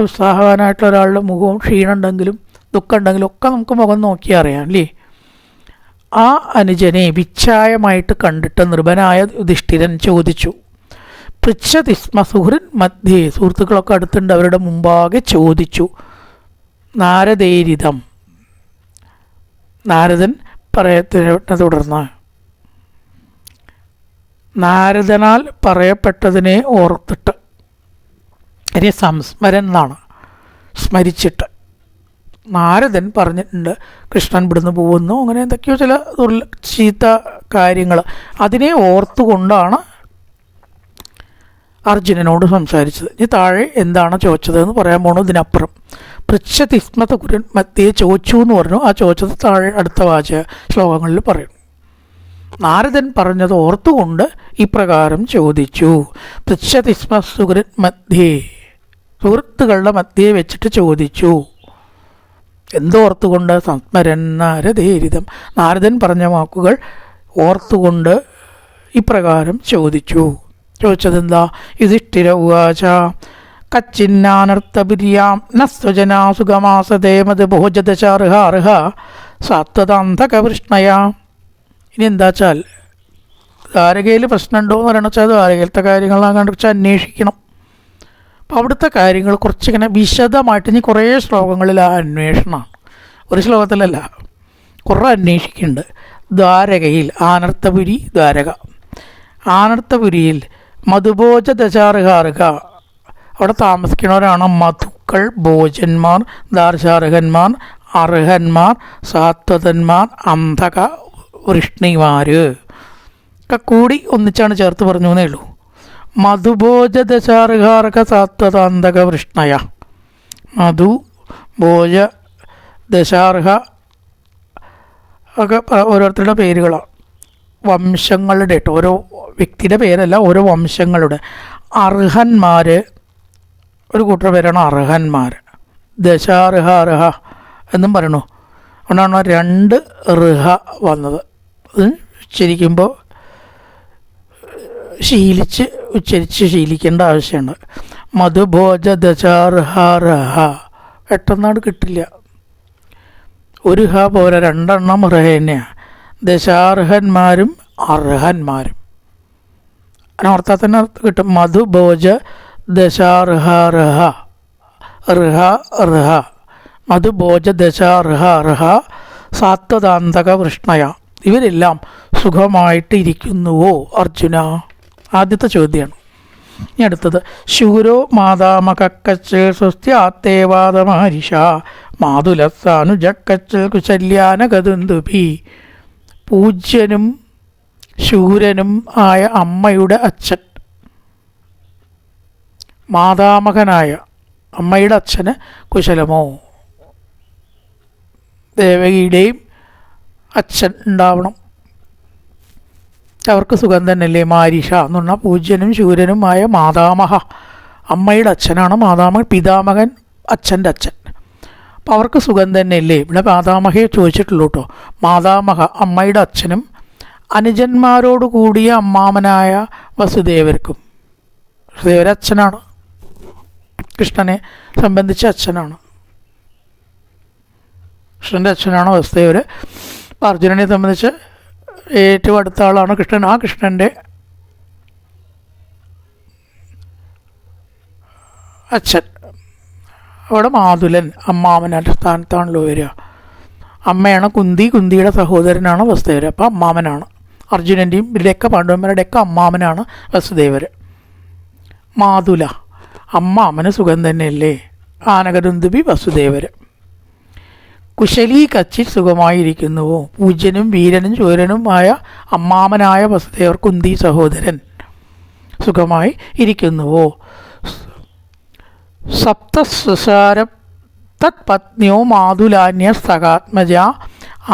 ഉത്സാഹവാനായിട്ടുള്ള ഒരാളുടെ മുഖവും ക്ഷീണമുണ്ടെങ്കിലും ദുഃഖമുണ്ടെങ്കിലും ഒക്കെ നമുക്ക് മുഖം നോക്കിയാൽ അറിയാം അല്ലേ. ആ അനുജനെ വിച്ഛായമായിട്ട് കണ്ടിട്ട് നൃപനായ യുധിഷ്ഠിരൻ ചോദിച്ചു. പൃച്ഛതിസ്മ സുഹൃൻ മധ്യേ, സുഹൃത്തുക്കളൊക്കെ അടുത്തുണ്ട്, അവരുടെ മുമ്പാകെ ചോദിച്ചു. നാരദേരിതം, നാരദൻ പറയത്തിനെ തുടർന്ന്, നാരദനാൽ പറയപ്പെട്ടതിനെ ഓർത്തിട്ട്, ഇനി സംസ്മരൻ എന്നാണ്, സ്മരിച്ചിട്ട്. നാരദൻ പറഞ്ഞിട്ടുണ്ട് കൃഷ്ണൻ ഇവിടുന്ന് പോകുന്നു, അങ്ങനെ എന്തൊക്കെയോ ചില ചീത്ത കാര്യങ്ങൾ, അതിനെ ഓർത്തുകൊണ്ടാണ് അർജുനനോട് സംസാരിച്ചത്. ഇനി താഴെ എന്താണ് ചോദിച്ചതെന്ന് പറയാൻ പോണു. ഇതിനപ്പുറം പൃച്ഛതിസ്മത കുരൻ മധ്യേ ചോദിച്ചു എന്ന് പറഞ്ഞു. ആ ചോദിച്ചത് താഴെ അടുത്ത ശ്ലോകങ്ങളിൽ പറയുന്നു. നാരദൻ പറഞ്ഞത് ഓർത്തുകൊണ്ട് ഇപ്രകാരം ചോദിച്ചു. പൃച്ഛതിസ്മ സുഹൃൻ മധ്യേ, സുഹൃത്തുക്കളുടെ മധ്യേ വെച്ചിട്ട് ചോദിച്ചു. എന്തോർത്തുകൊണ്ട്? സംസ്മരൻ നാരദേരിതം, നാരദൻ പറഞ്ഞ വാക്കുകൾ ഓർത്തുകൊണ്ട് ഇപ്രകാരം ചോദിച്ചു. ചോദിച്ചതെന്താ? യുധിഷ്ഠിര ഉവാച കച്ചിന്നാനർത്ഥപിര്യാം നസ്വജനാ സുഖമാസതേ മത് ഭോജദശാർഹ സാത്വതാന്തകവൃഷ്ണയാ. ഇനി എന്താ വെച്ചാൽ ദ്വാരകയിൽ പ്രശ്നമുണ്ടോ എന്ന് പറയണ വെച്ചാൽ ദ്വാരകയിലത്തെ കാര്യങ്ങളാകാണ്ട് വെച്ചാൽ അന്വേഷിക്കണം. അപ്പോൾ അവിടുത്തെ കാര്യങ്ങൾ കുറച്ചിങ്ങനെ വിശദമായിട്ട് ഇനി കുറേ ശ്ലോകങ്ങളിൽ ആ അന്വേഷണമാണ്, ഒരു ശ്ലോകത്തിലല്ല, കുറേ അന്വേഷിക്കുന്നുണ്ട്. ദ്വാരകയിൽ ആനർത്തപുരി, ദ്വാരക, ആനർത്തപുരിയിൽ മധുഭോജ ദശാർഹാർഹ, അവിടെ താമസിക്കുന്നവരാണ് മധുക്കൾ, ഭോജന്മാർ, ദാർശാർഹന്മാർ, അർഹന്മാർ, സാത്വതന്മാർ, അന്ധക വൃഷ്ണിമാർ ഒക്കെ കൂടി ഒന്നിച്ചാണ് ചേർത്ത് പറഞ്ഞു എന്നേ ഉള്ളൂ. മധുഭോജ ദശാർഹാർഹ സാത്വതാന്തക വൃഷ്ണയ, മധു ഭോജ ദശാർഹ ഒക്കെ ഓരോരുത്തരുടെ പേരുകളാണ്, വംശങ്ങളുടെ കേട്ടോ, ഓരോ വ്യക്തിയുടെ പേരല്ല, ഓരോ വംശങ്ങളുടെ. അർഹന്മാർ ഒരു കൂട്ടർ പേരാണ് അർഹന്മാർ. ദശാർഹ അർഹ എന്നും പറയണു. അതുകൊണ്ടാണ് രണ്ട് ഋഹ വന്നത്. അത് ഉച്ചരിക്കുമ്പോൾ ഉച്ചരിച്ച് ശീലിക്കേണ്ട ആവശ്യമുണ്ട്. മധുഭോജ ദശാർഹ പെട്ടെന്നാട് കിട്ടില്ല, ഒരു ഹ പോരാ, രണ്ടെണ്ണം ഋഹ തന്നെയാണ്. ദശാർഹന്മാരും അർഹന്മാരും അതിനോർത്താൽ തന്നെ കിട്ടും. മധുഭോജ ദശാർഹ ഋഹ മധുഭോജ ദശാർഹ സാത്വതാന്തക വൃഷ്ണയ. ഇവരെല്ലാം സുഖമായിട്ട് ഇരിക്കുന്നുവോ അർജുന? ആദ്യത്തെ ചോദ്യമാണ്. ഇനി അടുത്തത്, ശൂരോ മാതാമകക്കച്ച് സ്വസ്ത്യാത്തേവാദമാരിഷ മാതുലസാനുജക്കച്ചൽ കുശല്യാനകതുന്തുഭി. പൂജ്യനും ശൂരനും ആയ അമ്മയുടെ അച്ഛൻ, മാതാമകനായ അമ്മയുടെ അച്ഛന് കുശലമോ? ദേവകിയുടെയും അച്ഛൻ ഉണ്ടാവണം, അവർക്ക് സുഖം തന്നെയല്ലേ? മാരിഷ എന്ന് പറഞ്ഞാൽ പൂജ്യനും ശൂരനുമായ മാതാമഹ, അമ്മയുടെ അച്ഛനാണ് മാതാമഹൻ, പിതാമകൻ അച്ഛൻ്റെ അച്ഛൻ. അപ്പം അവർക്ക് സുഖം തന്നെയല്ലേ? ഇവിടെ മാതാമഹയെ ചോദിച്ചിട്ടുള്ളൂ കേട്ടോ. മാതാമഹ അമ്മയുടെ അച്ഛനും അനുജന്മാരോട് കൂടിയ അമ്മാമനായ വസുദേവർക്കും, വസുദേവര അച്ഛനാണ്, കൃഷ്ണനെ സംബന്ധിച്ച അച്ഛനാണ്, കൃഷ്ണൻ്റെ അച്ഛനാണ് വസുദേവർ. അപ്പം അർജുനനെ സംബന്ധിച്ച് ഏറ്റവും അടുത്ത ആളാണ് കൃഷ്ണൻ. ആ കൃഷ്ണൻ്റെ അച്ഛൻ അവിടെ മാതുലൻ, അമ്മാമനാൻ്റെ സ്ഥാനത്താണല്ലോ വരിക. അമ്മയാണ് കുന്തി, കുന്തിയുടെ സഹോദരനാണ് വസുദേവർ, അപ്പം അമ്മാമനാണ്. അർജുനൻ്റെയും ഇവരുടെയൊക്കെ പാണ്ഡവന്മാരുടെയൊക്കെ അമ്മാമനാണ് വസുദേവർ. മാതുല, അമ്മാമന് സുഖം തന്നെയല്ലേ? ആനകദുന്ദുഭി വസുദേവർ. കുശലീ കച്ചി സുഖമായിരിക്കുന്നുവോ? പൂജ്യനും വീരനും ശൂരനുമായ അമ്മാമനായ വസുദേവർ, കുന്തി സഹോദരൻ, സുഖമായി ഇരിക്കുന്നുവോ? സപ്തസ്വസാരം തത്പത്നിയോ മാതുലാന്യ സഹാത്മജ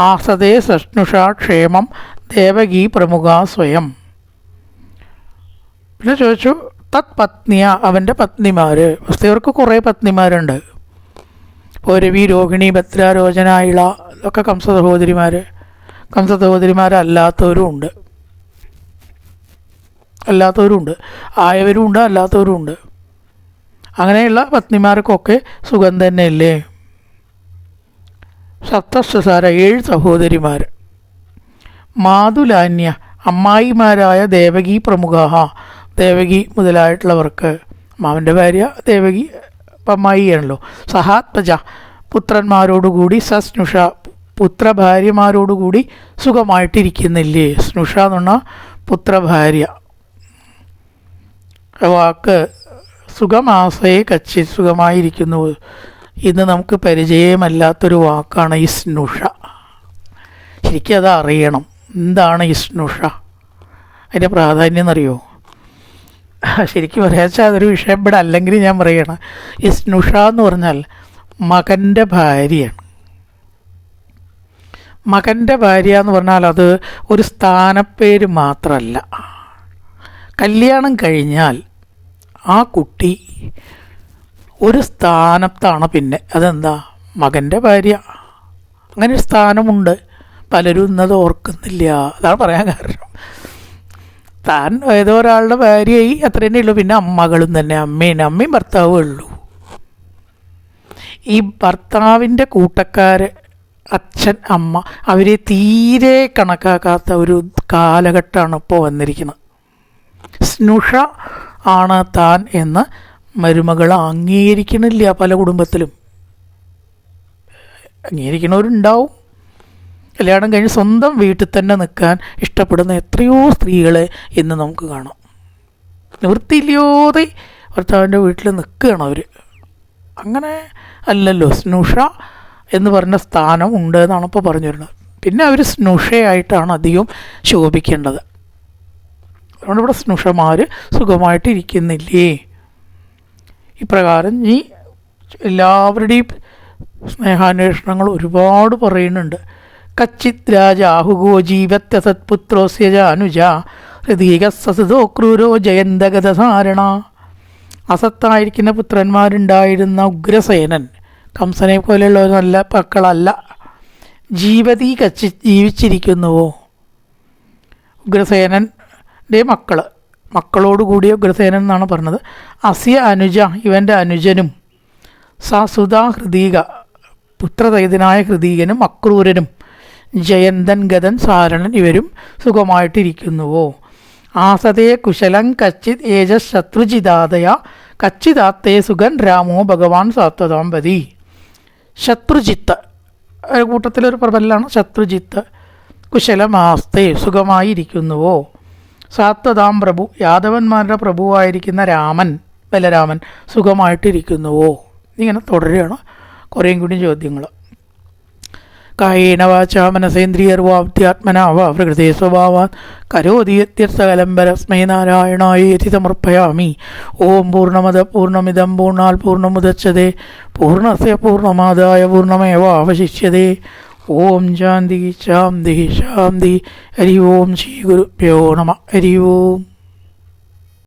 ആസതേ സഷ്ണുഷാ ക്ഷേമം ദേവകീ പ്രമുഖ സ്വയം. പിന്നെ ചോദിച്ചു തത്പത്നിയ, അവൻ്റെ പത്നിമാർ. വസുദേവർക്ക് കുറേ പത്നിമാരുണ്ട്. പൗരവി, രോഹിണി, ഭദ്ര, രോചന, ഇള ഒക്കെ കംസ സഹോദരിമാരല്ലാത്തവരും ഉണ്ട്, ആയവരും ഉണ്ട്, അല്ലാത്തവരും ഉണ്ട്. അങ്ങനെയുള്ള പത്നിമാർക്കൊക്കെ സുഖം തന്നെയല്ലേ? സപ്തസ്വസാര, 7 സഹോദരിമാർ. മാതുലാന്യ, അമ്മായിമാരായ ദേവകി പ്രമുഖ, ദേവകി മുതലായിട്ടുള്ളവർക്ക്, മാവൻ്റെ ഭാര്യ ദേവകി അമ്മായിയാണല്ലോ. സഹാത്മജ, പുത്രന്മാരോടുകൂടി, സസ്നുഷ, പുത്രഭാര്യമാരോടുകൂടി സുഖമായിട്ടിരിക്കുന്നില്ലേ? സ്നുഷ എന്ന് പറഞ്ഞാൽ പുത്രഭാര്യ. വാക്ക് സുഖമാസയെ കച്ചി, സുഖമായിരിക്കുന്നു. ഇന്ന് നമുക്ക് പരിചയമല്ലാത്തൊരു വാക്കാണ് ഈ സ്നുഷ. ശരിക്കും അത് അറിയണം. എന്താണ് ഈ സ്നുഷ? അതിൻ്റെ പ്രാധാന്യം എന്നറിയോ? ശരിക്കും പറയാച്ചാൽ അതൊരു വിഷയം ഇവിടെ അല്ലെങ്കിൽ ഞാൻ പറയണം. ഈ സ്നുഷ എന്ന് പറഞ്ഞാൽ മകൻ്റെ ഭാര്യയാണ്. മകൻ്റെ ഭാര്യ എന്ന് പറഞ്ഞാൽ അത് ഒരു സ്ഥാനപ്പേര് മാത്രമല്ല. കല്യാണം കഴിഞ്ഞാൽ ആ കുട്ടി ഒരു സ്ഥാനത്താണ്. പിന്നെ അതെന്താ? മകൻ്റെ ഭാര്യ. അങ്ങനെ ഒരു സ്ഥാനമുണ്ട്. പലരും ഇന്നത് ഓർക്കുന്നില്ല. അതാണ് പറയാൻ കാരണം. താൻ ഏതോ ഒരാളുടെ ഭാര്യയായി, അത്ര തന്നെ ഉള്ളൂ. പിന്നെ മകളും തന്നെ, അമ്മയും ഭർത്താവും ഉള്ളൂ. ഈ ഭർത്താവിൻ്റെ കൂട്ടക്കാർ, അച്ഛൻ, അമ്മ, അവരെ തീരെ കണക്കാക്കാത്ത ഒരു കാലഘട്ടമാണ് ഇപ്പോൾ വന്നിരിക്കുന്നത്. സ്നുഷ ആണ് താൻ എന്ന് മരുമകൾ അംഗീകരിക്കണില്ല. പല കുടുംബത്തിലും അംഗീകരിക്കണവരുണ്ടാവും. കല്യാണം കഴിഞ്ഞ് സ്വന്തം വീട്ടിൽ തന്നെ നിൽക്കാൻ ഇഷ്ടപ്പെടുന്ന എത്രയോ സ്ത്രീകളെ ഇന്ന് നമുക്ക് കാണാം. നിവൃത്തിയില്ലാതെ ഭർത്താവിൻ്റെ വീട്ടിൽ നിൽക്കുകയാണ് അവർ. അങ്ങനെ അല്ലല്ലോ. സ്നുഷ എന്ന് പറഞ്ഞ സ്ഥാനം ഉണ്ട് എന്നാണ് ഇപ്പോൾ പറഞ്ഞു വരുന്നത്. പിന്നെ അവർ സ്നുഷയായിട്ടാണ് അധികം ശോഭിക്കേണ്ടത്. അതുകൊണ്ട് ഇവിടെ സ്നുഷമാർ സുഖമായിട്ടിരിക്കുന്നില്ലേ? ഇപ്രകാരം ഈ എല്ലാവരുടെയും സ്നേഹാന്വേഷണങ്ങൾ ഒരുപാട് പറയുന്നുണ്ട്. കച്ചിത് രാജാഹുഗോ ജീവത്യസത്പുത്രോസ്യ ജാനുജ ഹൃദീകസതോ ക്രൂരോ ജയന്തഗതധാരണ. അസത്തായിരിക്കുന്ന പുത്രന്മാരുണ്ടായിരുന്ന ഉഗ്രസേനൻ, കംസനെ പോലെയുള്ള നല്ല മക്കളല്ല. ജീവതി കച്ചിത്, ജീവിച്ചിരിക്കുന്നുവോ? ഉഗ്രസേനൻ്റെ മക്കളോടുകൂടിയ ഉഗ്രസേനൻ എന്നാണ് പറഞ്ഞത്. അസ്യ അനുജ, ഇവൻ്റെ അനുജനും, സസുതാ ഹൃദീക, പുത്രതൈതനായ ഹൃദീകനും അക്രൂരനും, ജയന്തൻ ഗതൻ സാരണൻ, ഇവരും സുഖമായിട്ടിരിക്കുന്നുവോ? ആസതേ കുശലം കച്ചിത് ഏജ ശത്രുജിതാദയ കച്ചിതാത്തേ സുഖൻ രാമോ ഭഗവാൻ സാത്വതാംപതി. ശത്രുജിത്ത് കൂട്ടത്തിലൊരു പ്രബലാണ് ശത്രുജിത്ത്. കുശലമാസ്തേ സുഖമായിരിക്കുന്നുവോ? സാത്വതാം പ്രഭു യാദവന്മാരുടെ പ്രഭുവായിരിക്കുന്ന രാമൻ ബലരാമൻ സുഖമായിട്ടിരിക്കുന്നുവോ? ഇങ്ങനെ തുടരുകയാണ് കുറേയും കൂടി ചോദ്യങ്ങൾ. കായേന വാചാ മനസേന്ദ്രിയർവാധ്യാത്മനാ വാ പ്രകൃതേ സ്വഭാവാൻ കരോതി യത്യർത്ഥകലം പരസ്മൈ നാരായണായേതി സമർപ്പയാമി. ഓം പൂർണ്ണമദ പൂർണ്ണമിദം പൂർണ്ണാൽ പൂർണ്ണമുദച്യതേ പൂർണ്ണസ്യ പൂർണ്ണമാദായ പൂർണ്ണമേവാവശിഷ്യതേ. ഓം ശാന്തി ശാന്തി ശാന്തി. ഹരി ഓം ശ്രീ ഗുരുഭ്യോ നമഃ. ഹരി ഓം.